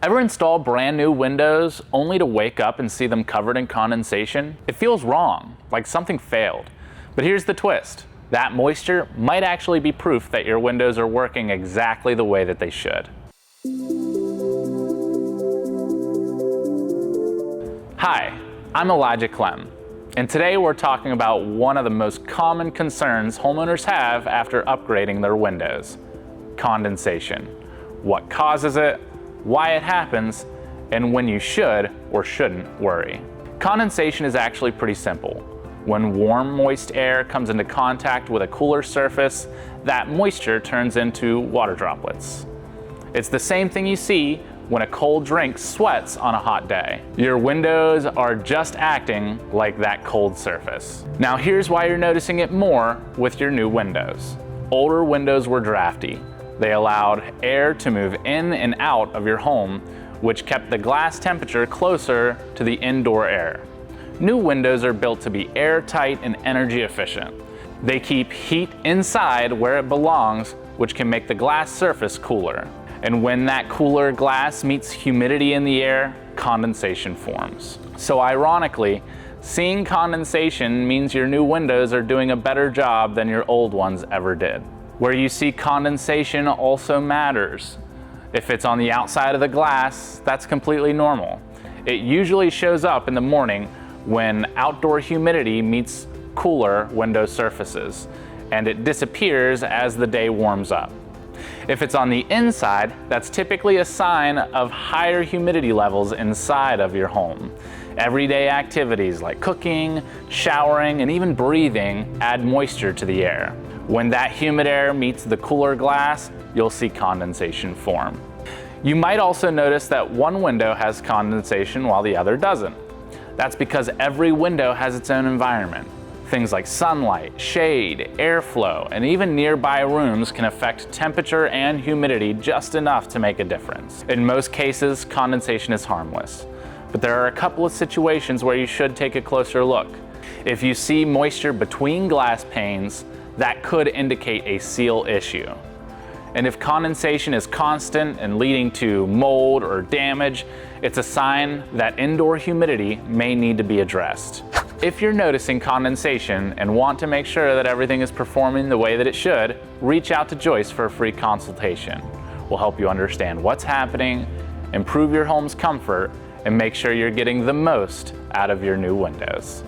Ever install brand new windows only to wake up and see them covered in condensation? It feels wrong, like something failed. But here's the twist. That moisture might actually be proof that your windows are working exactly the way that they should. Hi, I'm Elijah Clem, and today we're talking about one of the most common concerns homeowners have after upgrading their windows: condensation. What causes it, why it happens, and when you should or shouldn't worry. Condensation is actually pretty simple. When warm, moist air comes into contact with a cooler surface, that moisture turns into water droplets. It's the same thing you see when a cold drink sweats on a hot day. Your windows are just acting like that cold surface. Now here's why you're noticing it more with your new windows. Older windows were drafty. They allowed air to move in and out of your home, which kept the glass temperature closer to the indoor air. New windows are built to be airtight and energy efficient. They keep heat inside where it belongs, which can make the glass surface cooler. And when that cooler glass meets humidity in the air, condensation forms. So ironically, seeing condensation means your new windows are doing a better job than your old ones ever did. Where you see condensation also matters. If it's on the outside of the glass, that's completely normal. It usually shows up in the morning when outdoor humidity meets cooler window surfaces, and it disappears as the day warms up. If it's on the inside, that's typically a sign of higher humidity levels inside of your home. Everyday activities like cooking, showering, and even breathing add moisture to the air. When that humid air meets the cooler glass, you'll see condensation form. You might also notice that one window has condensation while the other doesn't. That's because every window has its own environment. Things like sunlight, shade, airflow, and even nearby rooms can affect temperature and humidity just enough to make a difference. In most cases, condensation is harmless, but there are a couple of situations where you should take a closer look. If you see moisture between glass panes, that could indicate a seal issue. And if condensation is constant and leading to mold or damage, it's a sign that indoor humidity may need to be addressed. If you're noticing condensation and want to make sure that everything is performing the way that it should, reach out to Joyce for a free consultation. We'll help you understand what's happening, improve your home's comfort, and make sure you're getting the most out of your new windows.